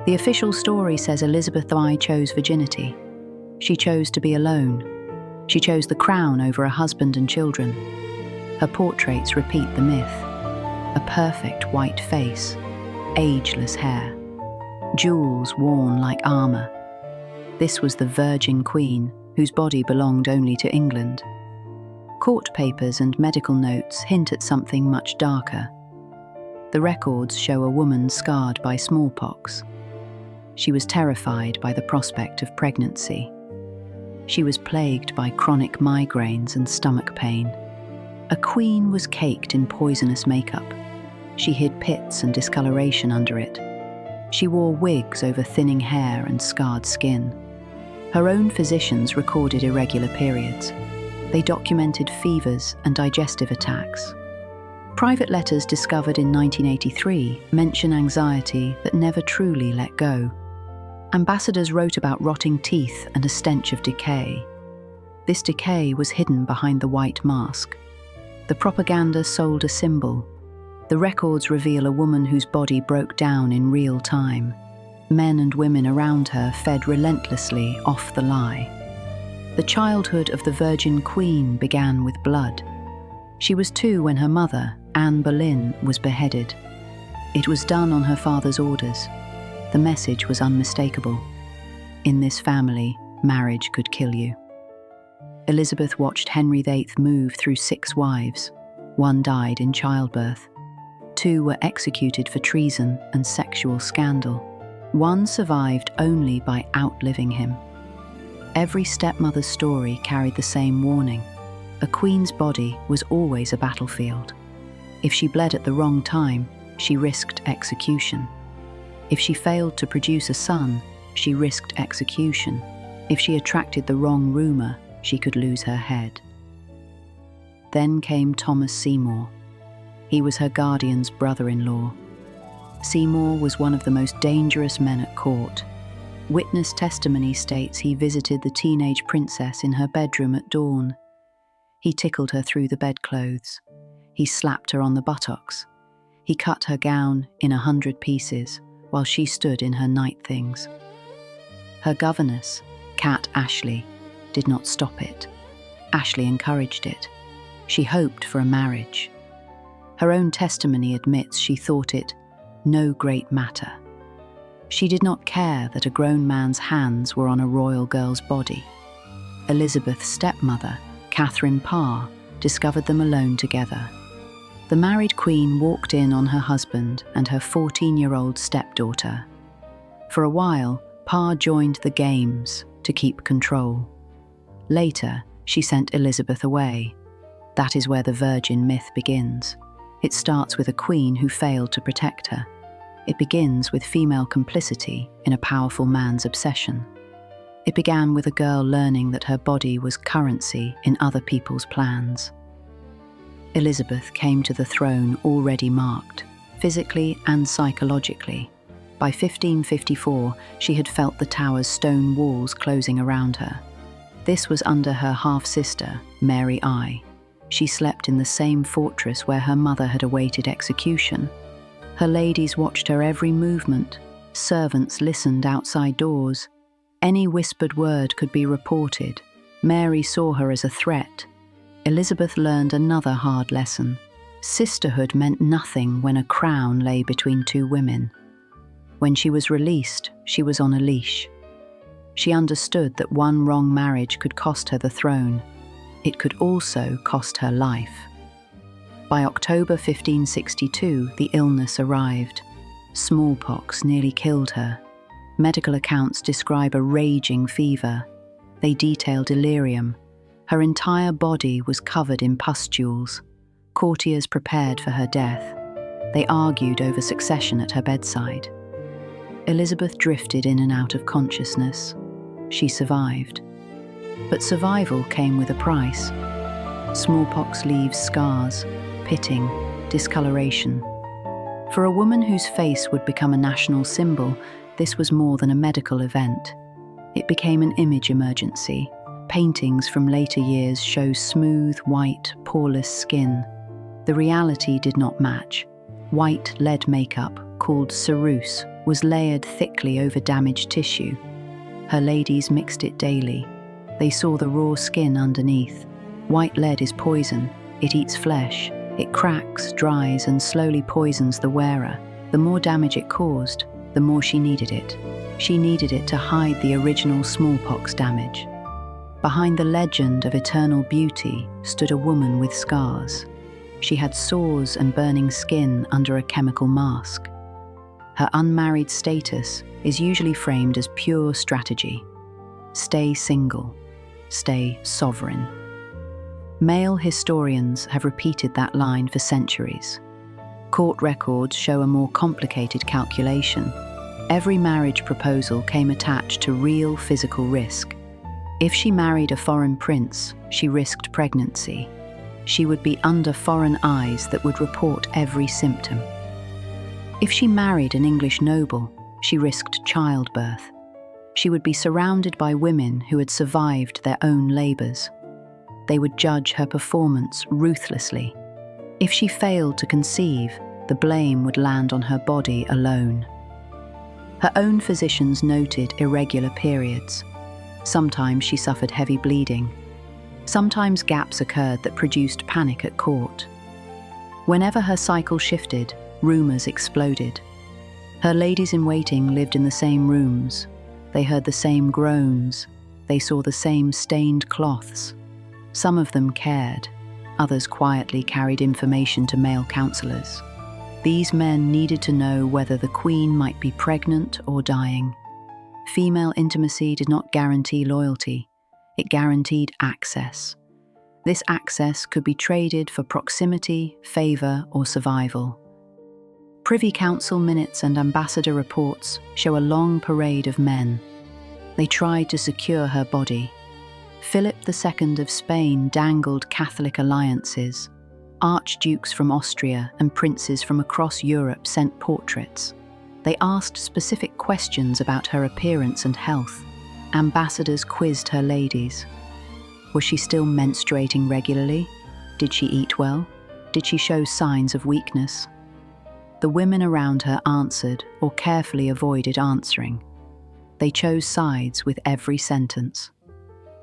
The official story says Elizabeth I chose virginity. She chose to be alone. She chose the crown over a husband and children. Her portraits repeat the myth. A perfect white face, ageless hair, jewels worn like armor. This was the Virgin Queen, whose body belonged only to England. Court papers and medical notes hint at something much darker. The records show a woman scarred by smallpox. She was terrified by the prospect of pregnancy. She was plagued by chronic migraines and stomach pain. A queen was caked in poisonous makeup. She hid pits and discoloration under it. She wore wigs over thinning hair and scarred skin. Her own physicians recorded irregular periods. They documented fevers and digestive attacks. Private letters discovered in 1983 mention anxiety that never truly let go. Ambassadors wrote about rotting teeth and a stench of decay. This decay was hidden behind the white mask. The propaganda sold a symbol. The records reveal a woman whose body broke down in real time. Men and women around her fed relentlessly off the lie. The childhood of the Virgin Queen began with blood. She was 2 when her mother, Anne Boleyn, was beheaded. It was done on her father's orders. The message was unmistakable. In this family, marriage could kill you. Elizabeth watched Henry VIII move through 6 wives. 1 died in childbirth. 2 were executed for treason and sexual scandal. 1 survived only by outliving him. Every stepmother's story carried the same warning. A queen's body was always a battlefield. If she bled at the wrong time, she risked execution. If she failed to produce a son, she risked execution. If she attracted the wrong rumor, she could lose her head. Then came Thomas Seymour. He was her guardian's brother-in-law. Seymour was one of the most dangerous men at court. Witness testimony states he visited the teenage princess in her bedroom at dawn. He tickled her through the bedclothes. He slapped her on the buttocks. He cut her gown in 100 pieces while she stood in her night things. Her governess, Cat Ashley, did not stop it. Ashley encouraged it. She hoped for a marriage. Her own testimony admits she thought it no great matter. She did not care that a grown man's hands were on a royal girl's body. Elizabeth's stepmother, Catherine Parr, discovered them alone together. The married queen walked in on her husband and her 14-year-old stepdaughter. For a while, Parr joined the games to keep control. Later, she sent Elizabeth away. That is where the virgin myth begins. It starts with a queen who failed to protect her. It begins with female complicity in a powerful man's obsession. It began with a girl learning that her body was currency in other people's plans. Elizabeth came to the throne already marked, physically and psychologically. By 1554, she had felt the tower's stone walls closing around her. This was under her half-sister, Mary I. She slept in the same fortress where her mother had awaited execution. Her ladies watched her every movement. Servants listened outside doors. Any whispered word could be reported. Mary saw her as a threat. Elizabeth learned another hard lesson. Sisterhood meant nothing when a crown lay between 2 women. When she was released, she was on a leash. She understood that one wrong marriage could cost her the throne. It could also cost her life. By October 1562, the illness arrived. Smallpox nearly killed her. Medical accounts describe a raging fever. They detail delirium. Her entire body was covered in pustules. Courtiers prepared for her death. They argued over succession at her bedside. Elizabeth drifted in and out of consciousness. She survived. But survival came with a price. Smallpox leaves scars, pitting, discoloration. For a woman whose face would become a national symbol, this was more than a medical event. It became an image emergency. Paintings from later years show smooth, white, poreless skin. The reality did not match. White lead makeup, called ceruse, was layered thickly over damaged tissue. Her ladies mixed it daily. They saw the raw skin underneath. White lead is poison. It eats flesh. It cracks, dries, and slowly poisons the wearer. The more damage it caused, the more she needed it. She needed it to hide the original smallpox damage. Behind the legend of eternal beauty stood a woman with scars. She had sores and burning skin under a chemical mask. Her unmarried status is usually framed as pure strategy. Stay single. Stay sovereign. Male historians have repeated that line for centuries. Court records show a more complicated calculation. Every marriage proposal came attached to real physical risk. If she married a foreign prince, she risked pregnancy. She would be under foreign eyes that would report every symptom. If she married an English noble, she risked childbirth. She would be surrounded by women who had survived their own labours. They would judge her performance ruthlessly. If she failed to conceive, the blame would land on her body alone. Her own physicians noted irregular periods. Sometimes she suffered heavy bleeding. Sometimes gaps occurred that produced panic at court. Whenever her cycle shifted, rumours exploded. Her ladies-in-waiting lived in the same rooms. They heard the same groans. They saw the same stained cloths. Some of them cared. Others quietly carried information to male counsellors. These men needed to know whether the queen might be pregnant or dying. Female intimacy did not guarantee loyalty. It guaranteed access. This access could be traded for proximity, favour, or survival. Privy Council minutes and ambassador reports show a long parade of men. They tried to secure her body. Philip II of Spain dangled Catholic alliances. Archdukes from Austria and princes from across Europe sent portraits. They asked specific questions about her appearance and health. Ambassadors quizzed her ladies. Was she still menstruating regularly? Did she eat well? Did she show signs of weakness? The women around her answered or carefully avoided answering. They chose sides with every sentence.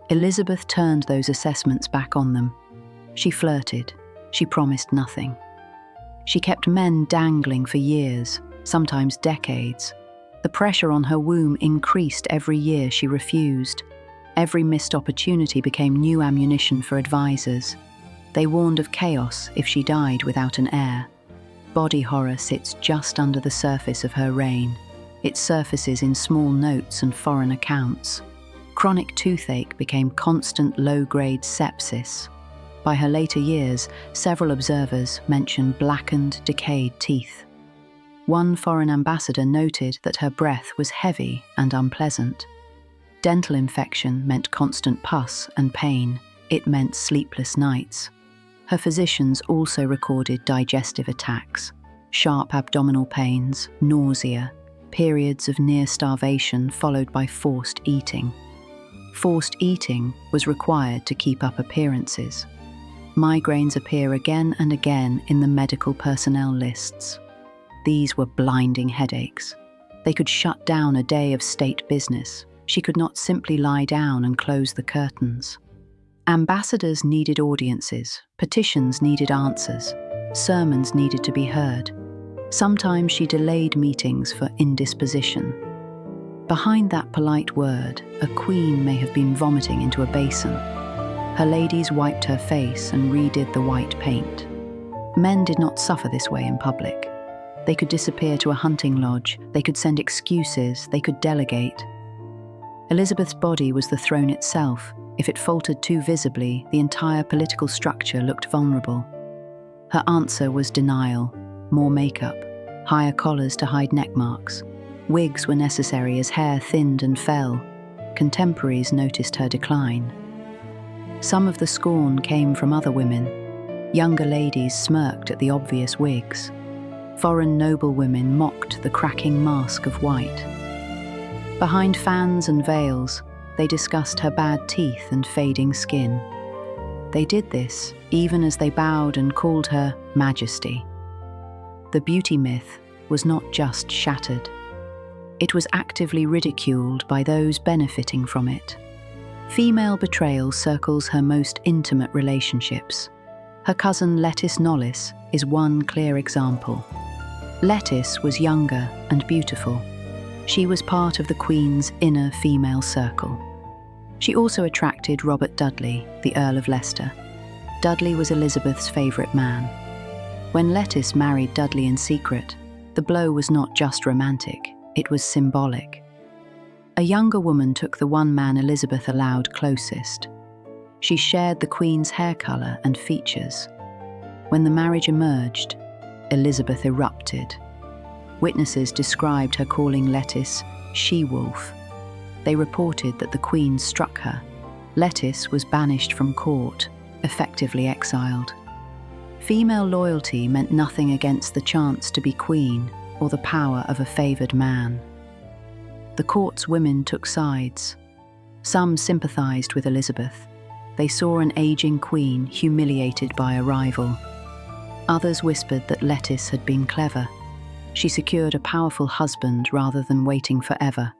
Elizabeth turned those assessments back on them. She flirted. She promised nothing. She kept men dangling for years, sometimes decades. The pressure on her womb increased every year she refused. Every missed opportunity became new ammunition for advisors. They warned of chaos if she died without an heir. Body horror sits just under the surface of her reign. It surfaces in small notes and foreign accounts. Chronic toothache became constant low-grade sepsis. By her later years, several observers mentioned blackened, decayed teeth. One foreign ambassador noted that her breath was heavy and unpleasant. Dental infection meant constant pus and pain. It meant sleepless nights. Her physicians also recorded digestive attacks, sharp abdominal pains, nausea, periods of near starvation followed by forced eating. Forced eating was required to keep up appearances. Migraines appear again and again in the medical personnel lists. These were blinding headaches. They could shut down a day of state business. She could not simply lie down and close the curtains. Ambassadors needed audiences, petitions needed answers, sermons needed to be heard. Sometimes she delayed meetings for indisposition. Behind that polite word, a queen may have been vomiting into a basin. Her ladies wiped her face and redid the white paint. Men did not suffer this way in public. They could disappear to a hunting lodge, they could send excuses, they could delegate. Elizabeth's body was the throne itself. If it faltered too visibly, the entire political structure looked vulnerable. Her answer was denial, more makeup, higher collars to hide neck marks. Wigs were necessary as hair thinned and fell. Contemporaries noticed her decline. Some of the scorn came from other women. Younger ladies smirked at the obvious wigs. Foreign noblewomen mocked the cracking mask of white. Behind fans and veils, they discussed her bad teeth and fading skin. They did this even as they bowed and called her Majesty. The beauty myth was not just shattered, It was actively ridiculed by those benefiting from it. Female betrayal circles her most intimate relationships. Her cousin Lettice Knollys is one clear example. Lettice was younger and beautiful. She was part of the Queen's inner female circle. She also attracted Robert Dudley, the Earl of Leicester. Dudley was Elizabeth's favourite man. When Lettice married Dudley in secret, the blow was not just romantic, it was symbolic. A younger woman took the one man Elizabeth allowed closest. She shared the Queen's hair colour and features. When the marriage emerged, Elizabeth erupted. Witnesses described her calling Lettice she-wolf. They reported that the Queen struck her. Lettice was banished from court, effectively exiled. Female loyalty meant nothing against the chance to be queen or the power of a favoured man. The court's women took sides. Some sympathised with Elizabeth. They saw an ageing queen humiliated by a rival. Others whispered that Lettice had been clever. She secured a powerful husband rather than waiting forever.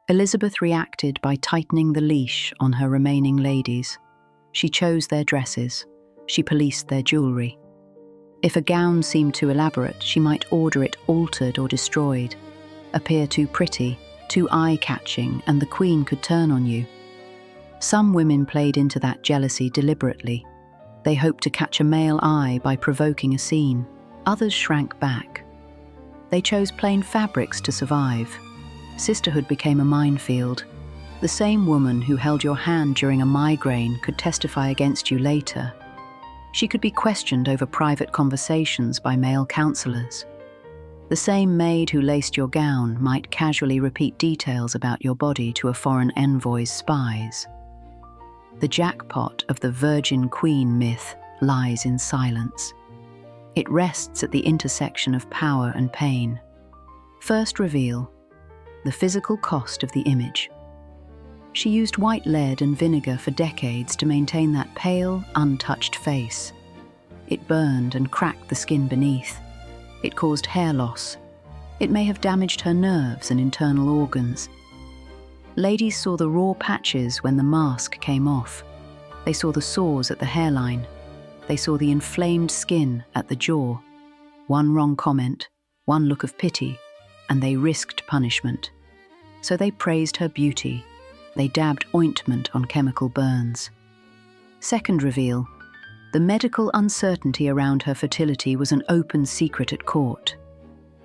Elizabeth reacted by tightening the leash on her remaining ladies. She chose their dresses. She policed their jewellery. If a gown seemed too elaborate, she might order it altered or destroyed. Appear too pretty, too eye-catching, and the Queen could turn on you. Some women played into that jealousy deliberately. They hoped to catch a male eye by provoking a scene. Others shrank back. They chose plain fabrics to survive. Sisterhood became a minefield. The same woman who held your hand during a migraine could testify against you later. She could be questioned over private conversations by male counsellors. The same maid who laced your gown might casually repeat details about your body to a foreign envoy's spies. The jackpot of the Virgin Queen myth lies in silence. It rests at the intersection of power and pain. First reveal: the physical cost of the image. She used white lead and vinegar for decades to maintain that pale, untouched face. It burned and cracked the skin beneath. It caused hair loss. It may have damaged her nerves and internal organs. Ladies saw the raw patches when the mask came off. They saw the sores at the hairline. They saw the inflamed skin at the jaw. One wrong comment, one look of pity, and they risked punishment. So they praised her beauty. They dabbed ointment on chemical burns. Second reveal: the medical uncertainty around her fertility was an open secret at court.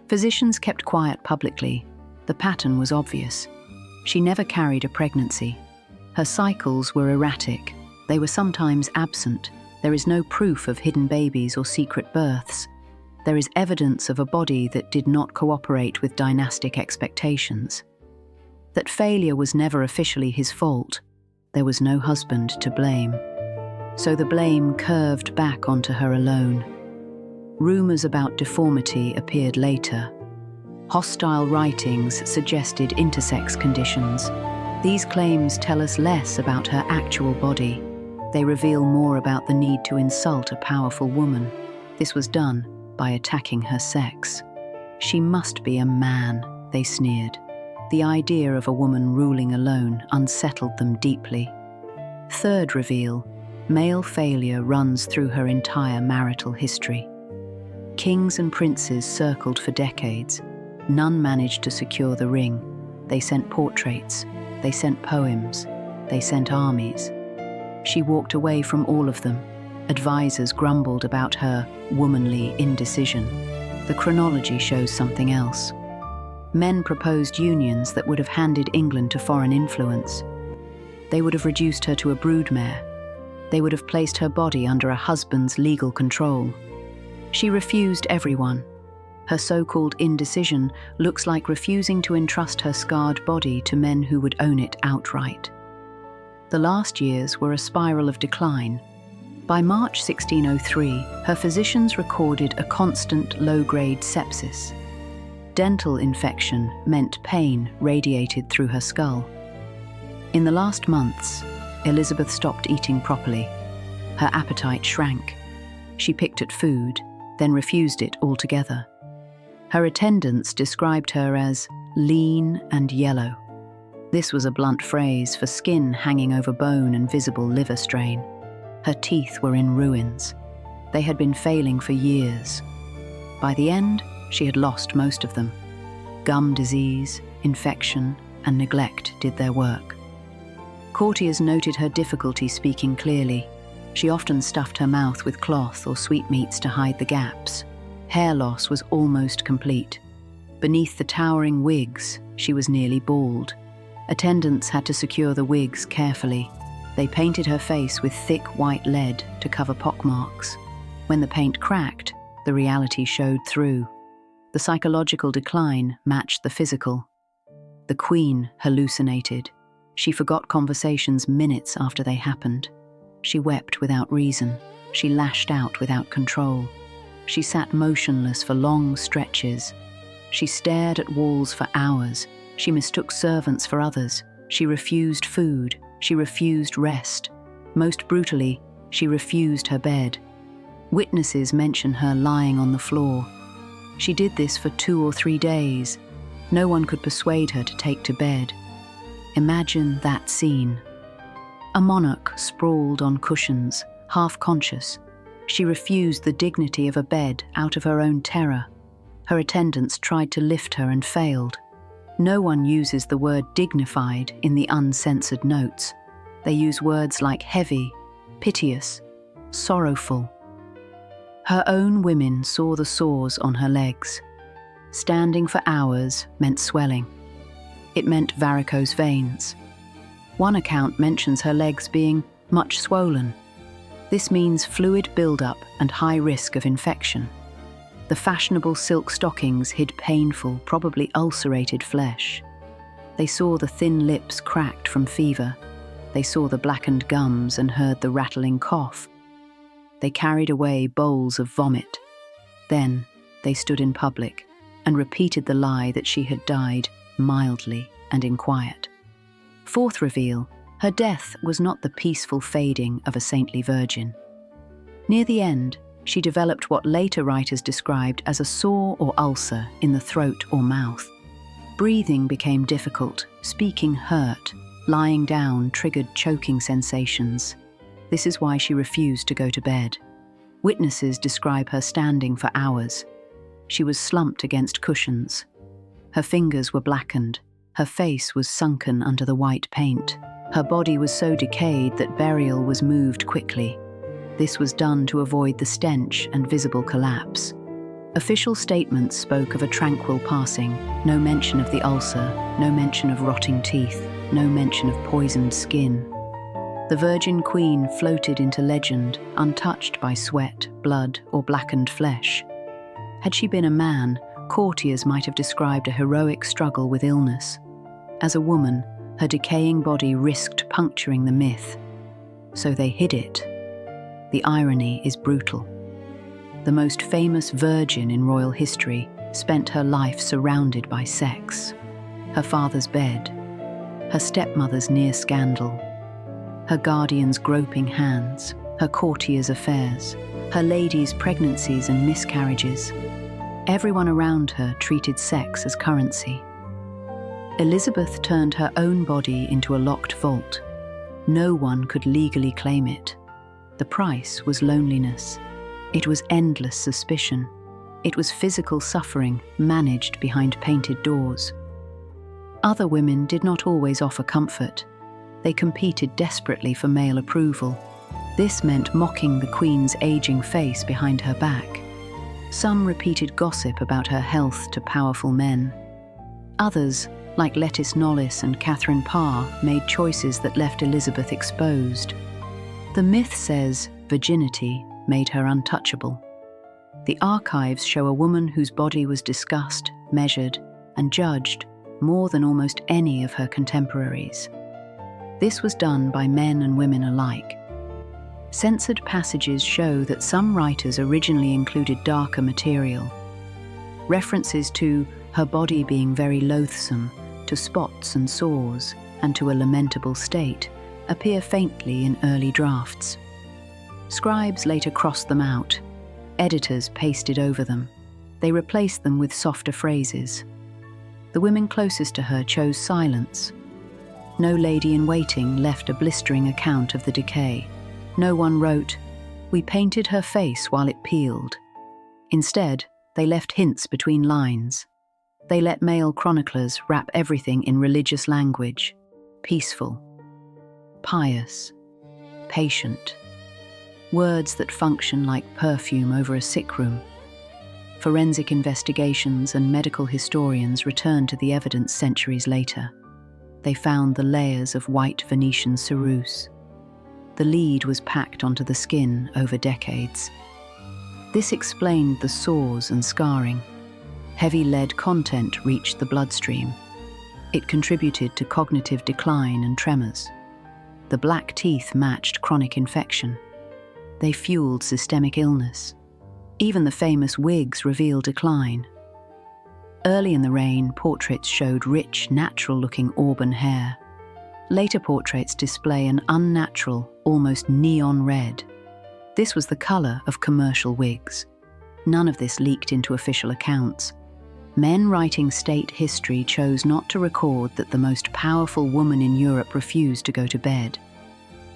Physicians kept quiet publicly. The pattern was obvious. She never carried a pregnancy. Her cycles were erratic. They were sometimes absent. There is no proof of hidden babies or secret births. There is evidence of a body that did not cooperate with dynastic expectations. That failure was never officially his fault. There was no husband to blame. So the blame curved back onto her alone. Rumours about deformity appeared later. Hostile writings suggested intersex conditions. These claims tell us less about her actual body. They reveal more about the need to insult a powerful woman. This was done by attacking her sex. She must be a man, they sneered. The idea of a woman ruling alone unsettled them deeply. Third reveal: male failure runs through her entire marital history. Kings and princes circled for decades. None managed to secure the ring. They sent portraits. They sent poems. They sent armies. She walked away from all of them. Advisors grumbled about her womanly indecision. The chronology shows something else. Men proposed unions that would have handed England to foreign influence. They would have reduced her to a broodmare. They would have placed her body under a husband's legal control. She refused everyone. Her so-called indecision looks like refusing to entrust her scarred body to men who would own it outright. The last years were a spiral of decline. By March 1603, her physicians recorded a constant low-grade sepsis. Dental infection meant pain radiated through her skull. In the last months, Elizabeth stopped eating properly. Her appetite shrank. She picked at food, then refused it altogether. Her attendants described her as lean and yellow. This was a blunt phrase for skin hanging over bone and visible liver strain. Her teeth were in ruins. They had been failing for years. By the end, she had lost most of them. Gum disease, infection, and neglect did their work. Courtiers noted her difficulty speaking clearly. She often stuffed her mouth with cloth or sweetmeats to hide the gaps. Hair loss was almost complete. Beneath the towering wigs, she was nearly bald. Attendants had to secure the wigs carefully. They painted her face with thick white lead to cover pockmarks. When the paint cracked, the reality showed through. The psychological decline matched the physical. The Queen hallucinated. She forgot conversations minutes after they happened. She wept without reason. She lashed out without control. She sat motionless for long stretches. She stared at walls for hours. She mistook servants for others. She refused food. She refused rest. Most brutally, she refused her bed. Witnesses mention her lying on the floor. She did this for 2 or 3 days. No one could persuade her to take to bed. Imagine that scene. A monarch sprawled on cushions, half conscious. She refused the dignity of a bed out of her own terror. Her attendants tried to lift her and failed. No one uses the word dignified in the uncensored notes. They use words like heavy, piteous, sorrowful. Her own women saw the sores on her legs. Standing for hours meant swelling. It meant varicose veins. One account mentions her legs being much swollen. This means fluid buildup and high risk of infection. The fashionable silk stockings hid painful, probably ulcerated flesh. They saw the thin lips cracked from fever. They saw the blackened gums and heard the rattling cough. They carried away bowls of vomit. Then they stood in public and repeated the lie that she had died mildly and in quiet. Fourth reveal, her death was not the peaceful fading of a saintly virgin. Near the end, she developed what later writers described as a sore or ulcer in the throat or mouth. Breathing became difficult, speaking hurt, lying down triggered choking sensations. This is why she refused to go to bed. Witnesses describe her standing for hours. She was slumped against cushions. Her fingers were blackened. Her face was sunken under the white paint. Her body was so decayed that burial was moved quickly. This was done to avoid the stench and visible collapse. Official statements spoke of a tranquil passing, no mention of the ulcer, no mention of rotting teeth, no mention of poisoned skin. The Virgin Queen floated into legend, untouched by sweat, blood, or blackened flesh. Had she been a man, courtiers might have described a heroic struggle with illness. As a woman, her decaying body risked puncturing the myth. So they hid it. The irony is brutal. The most famous virgin in royal history spent her life surrounded by sex. Her father's bed, her stepmother's near scandal, her guardian's groping hands, her courtier's affairs, her ladies' pregnancies and miscarriages. Everyone around her treated sex as currency. Elizabeth turned her own body into a locked vault. No one could legally claim it. The price was loneliness. It was endless suspicion. It was physical suffering managed behind painted doors. Other women did not always offer comfort. They competed desperately for male approval. This meant mocking the Queen's aging face behind her back. Some repeated gossip about her health to powerful men. Others, like Lettice Knollys and Catherine Parr, made choices that left Elizabeth exposed. The myth says virginity made her untouchable. The archives show a woman whose body was discussed, measured, and judged more than almost any of her contemporaries. This was done by men and women alike. Censored passages show that some writers originally included darker material. References to her body being very loathsome, to spots and sores, and to a lamentable state appear faintly in early drafts. Scribes later crossed them out. Editors pasted over them. They replaced them with softer phrases. The women closest to her chose silence. No lady-in-waiting left a blistering account of the decay. No one wrote, "We painted her face while it peeled." Instead, they left hints between lines. They let male chroniclers wrap everything in religious language: peaceful, pious, patient. Words that function like perfume over a sick room. Forensic investigations and medical historians returned to the evidence centuries later. They found the layers of white Venetian ceruse. The lead was packed onto the skin over decades. This explained the sores and scarring. Heavy lead content reached the bloodstream. It contributed to cognitive decline and tremors. The black teeth matched chronic infection. They fueled systemic illness. Even the famous wigs revealed decline. Early in the reign, portraits showed rich, natural-looking auburn hair. Later portraits display an unnatural, almost neon red. This was the color of commercial wigs. None of this leaked into official accounts. Men writing state history chose not to record that the most powerful woman in Europe refused to go to bed.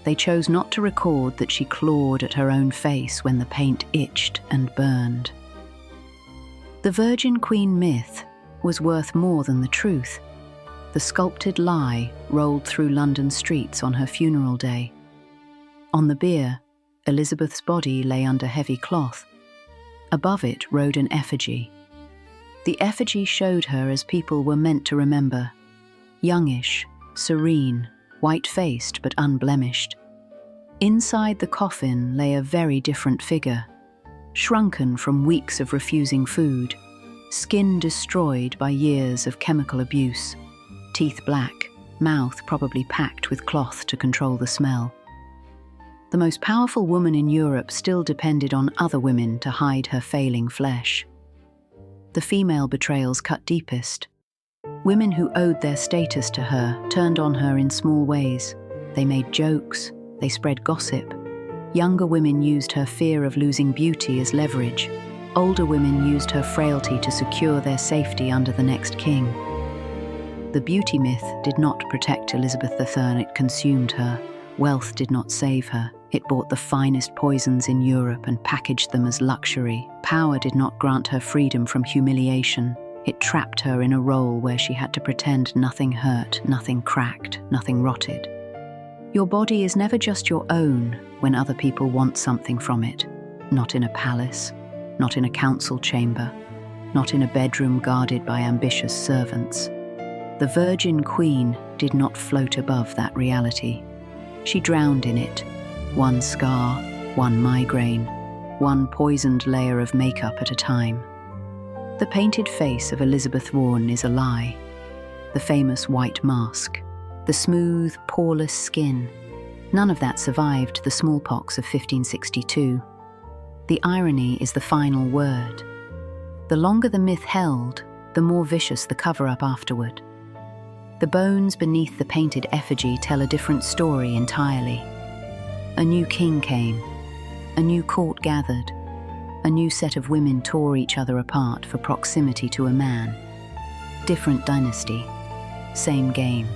They chose not to record that she clawed at her own face when the paint itched and burned. The Virgin Queen myth was worth more than the truth. The sculpted lie rolled through London streets on her funeral day. On the bier, Elizabeth's body lay under heavy cloth. Above it rode an effigy. The effigy showed her as people were meant to remember: youngish, serene, white-faced but unblemished. Inside the coffin lay a very different figure, shrunken from weeks of refusing food, skin destroyed by years of chemical abuse, teeth black, mouth probably packed with cloth to control the smell. The most powerful woman in Europe still depended on other women to hide her failing flesh. The female betrayals cut deepest. Women who owed their status to her turned on her in small ways. They made jokes, they spread gossip. Younger women used her fear of losing beauty as leverage. Older women used her frailty to secure their safety under the next king. The beauty myth did not protect Elizabeth II, it consumed her. Wealth did not save her. It bought the finest poisons in Europe and packaged them as luxury. Power did not grant her freedom from humiliation. It trapped her in a role where she had to pretend nothing hurt, nothing cracked, nothing rotted. Your body is never just your own when other people want something from it. Not in a palace, not in a council chamber, not in a bedroom guarded by ambitious servants. The Virgin Queen did not float above that reality. She drowned in it. One scar, one migraine, one poisoned layer of makeup at a time. The painted face of Elizabeth Warren is a lie. The famous white mask, the smooth, poreless skin, none of that survived the smallpox of 1562. The irony is the final word. The longer the myth held, the more vicious the cover-up afterward. The bones beneath the painted effigy tell a different story entirely. A new king came, a new court gathered, a new set of women tore each other apart for proximity to a man. Different dynasty, same game.